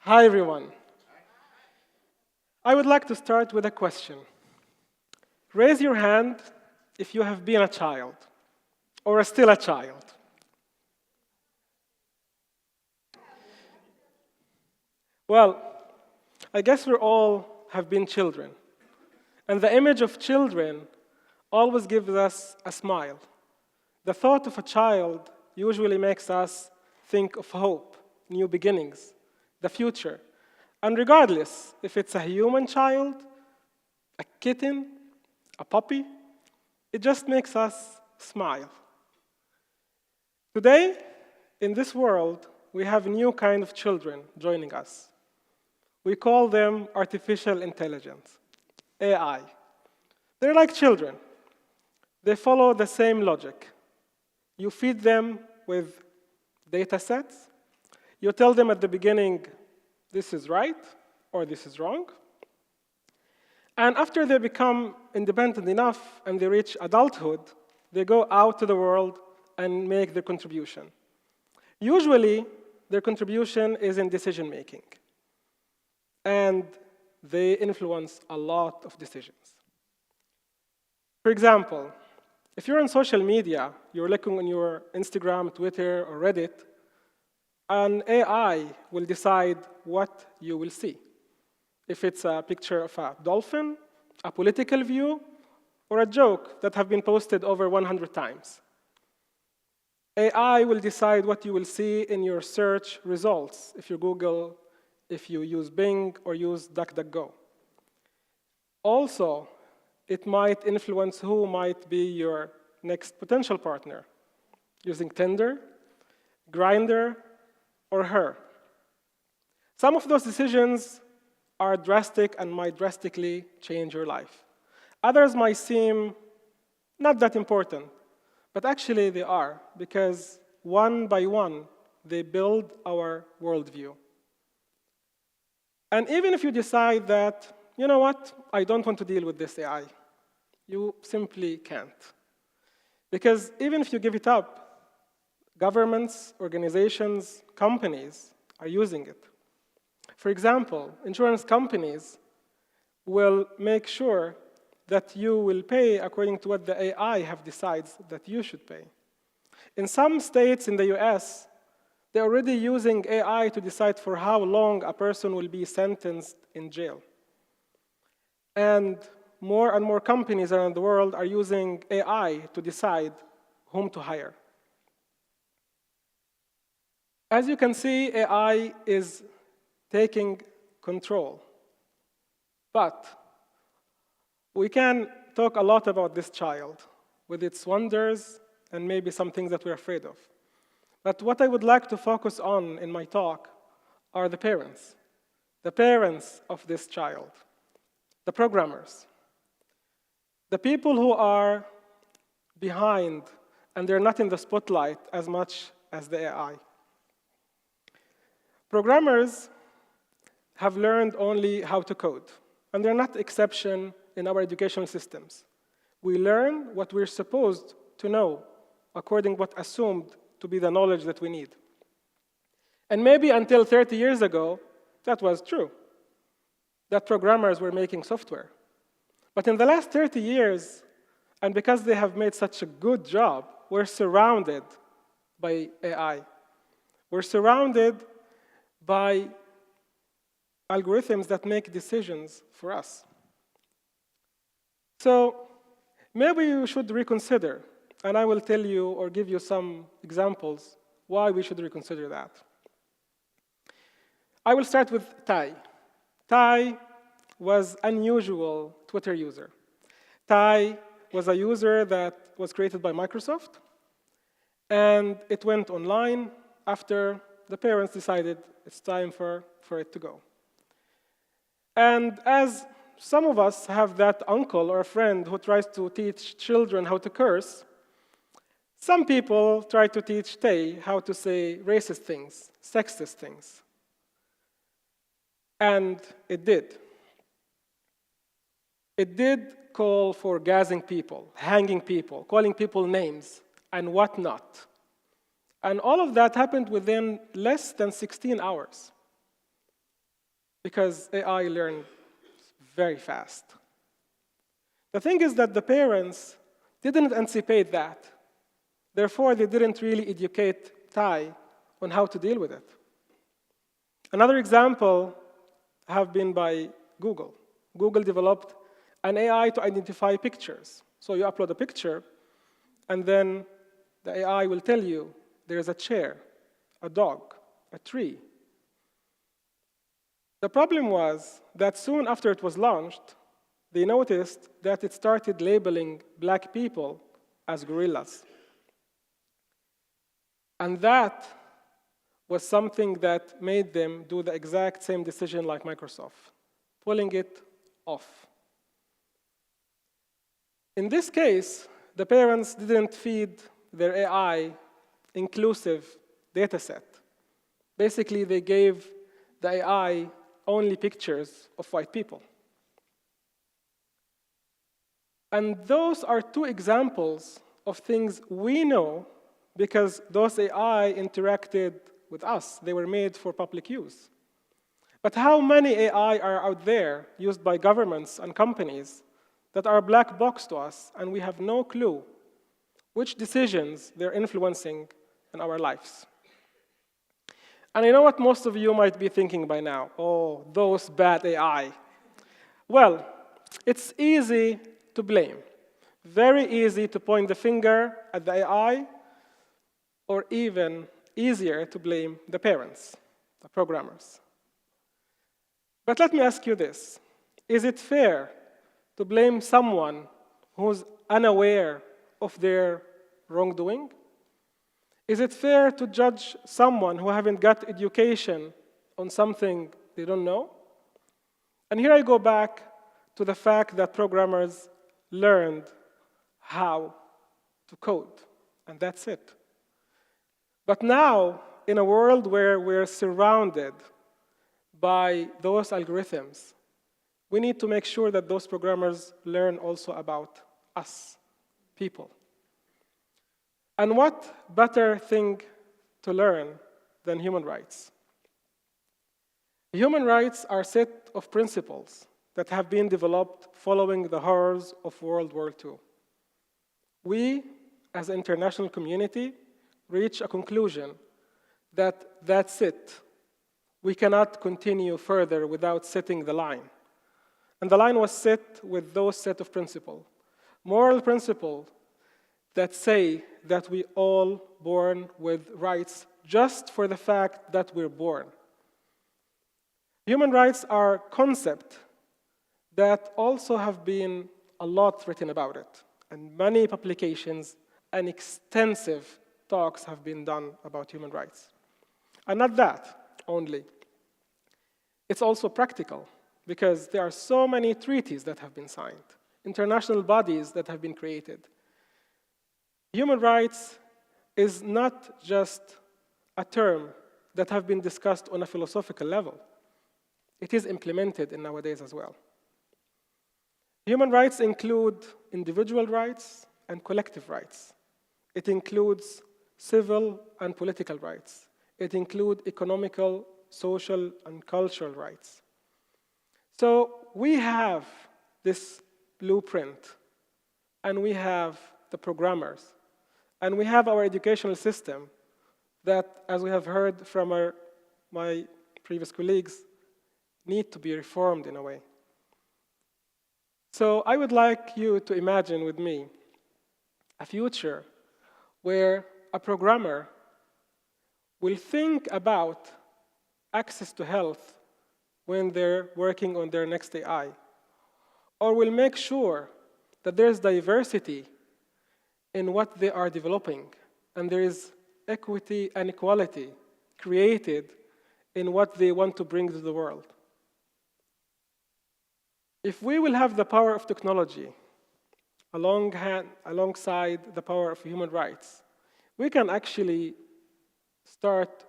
Hi, everyone. I would like to start with a question. Raise your hand if you have been a child or are still a child. Well, I guess we all have been children. And the image of children always gives us a smile. The thought of a child usually makes us think of hope, new beginnings, the future. And regardless if it's a human child, a kitten, a puppy, it just makes us smile. Today, in this world, we have a new kind of children joining us. We call them artificial intelligence, AI. They're like children. They follow the same logic. You feed them with data sets. You tell them at the beginning, this is right or this is wrong. And after they become independent enough and they reach adulthood, they go out to the world and make their contribution. Usually, their contribution is in decision-making. And they influence a lot of decisions. For example, if you're on social media, you're looking on your Instagram, Twitter, or Reddit, an AI will decide what you will see. If it's a picture of a dolphin, a political view, or a joke that have been posted over 100 times. AI will decide what you will see in your search results, if you Google, if you use Bing, or use DuckDuckGo. Also, it might influence who might be your next potential partner, using Tinder, Grindr, or Her. Some of those decisions are drastic and might drastically change your life. Others might seem not that important, but actually they are, because one by one, they build our worldview. And even if you decide that, you know what, I don't want to deal with this AI, you simply can't. Because even if you give it up, governments, organizations, companies are using it. For example, insurance companies will make sure that you will pay according to what the AI have decides that you should pay. In some states in the US, they're already using AI to decide for how long a person will be sentenced in jail. And more companies around the world are using AI to decide whom to hire. As you can see, AI is taking control. But we can talk a lot about this child with its wonders and maybe some things that we're afraid of. But what I would like to focus on in my talk are the parents of this child, the programmers, the people who are behind and they're not in the spotlight as much as the AI. Programmers have learned only how to code, and they're not exception in our educational systems. We learn what we're supposed to know according to what assumed to be the knowledge that we need. And maybe until 30 years ago, that was true, that programmers were making software. But in the last 30 years, and because they have made such a good job, we're surrounded by AI. We're surrounded by algorithms that make decisions for us. So maybe you should reconsider, and I will tell you or give you some examples why we should reconsider that. I will start with Tai. Tai was an unusual Twitter user. Tai was a user that was created by Microsoft, and it went online after the parents decided it's time for it to go. And as some of us have that uncle or friend who tries to teach children how to curse, some people try to teach Tai how to say racist things, sexist things. And it did. It did call for gassing people, hanging people, calling people names, and whatnot. And all of that happened within less than 16 hours. because AI learns very fast. The thing is that the parents didn't anticipate that. Therefore, they didn't really educate Ty on how to deal with it. Another example have been by Google. Google developed an AI to identify pictures. So you upload a picture, and then the AI will tell you there's a chair, a dog, a tree. The problem was that soon after it was launched, they noticed that it started labeling black people as gorillas. And that was something that made them do the exact same decision like Microsoft, pulling it off. In this case, the parents didn't feed their AI inclusive data set. Basically, they gave the AI only pictures of white people. And those are two examples of things we know because those AI interacted with us. They were made for public use. But how many AI are out there used by governments and companies that are black box to us, and we have no clue which decisions they're influencing in our lives? And I know what most of you might be thinking by now. Oh, those bad AI. Well, it's easy to blame. Very easy to point the finger at the AI, or even easier to blame the parents, the programmers. But let me ask you this. Is it fair to blame someone who's unaware of their wrongdoing? Is it fair to judge someone who haven't got education on something they don't know? And here I go back to the fact that programmers learned how to code, and that's it. But now, in a world where we're surrounded by those algorithms, we need to make sure that those programmers learn also about us, people. And what better thing to learn than human rights? Human rights are a set of principles that have been developed following the horrors of World War II. We, as an international community, reach a conclusion that that's it. We cannot continue further without setting the line. And the line was set with those set of principles. Moral principles that say that we all born with rights just for the fact that we're born. Human rights are concepts that also have been a lot written about it, and many publications and extensive talks have been done about human rights. And not that only. It's also practical, because there are so many treaties that have been signed, international bodies that have been created. Human rights is not just a term that have been discussed on a philosophical level. It is implemented in nowadays as well. Human rights include individual rights and collective rights. It includes civil and political rights. It includes economical, social, and cultural rights. So we have this blueprint, and we have the programmers, and we have our educational system that, as we have heard from my previous colleagues, need to be reformed in a way. So I would like you to imagine with me a future where a programmer will think about access to health when they're working on their next AI, or will make sure that there's diversity in what they are developing, and there is equity and equality created in what they want to bring to the world. If we will have the power of technology alongside the power of human rights, we can actually start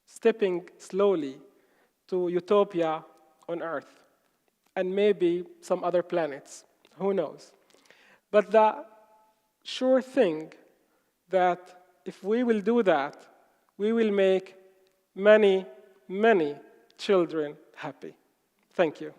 stepping slowly to utopia on Earth, and maybe some other planets, who knows. But the sure thing that if we will do that, we will make many, many children happy. Thank you.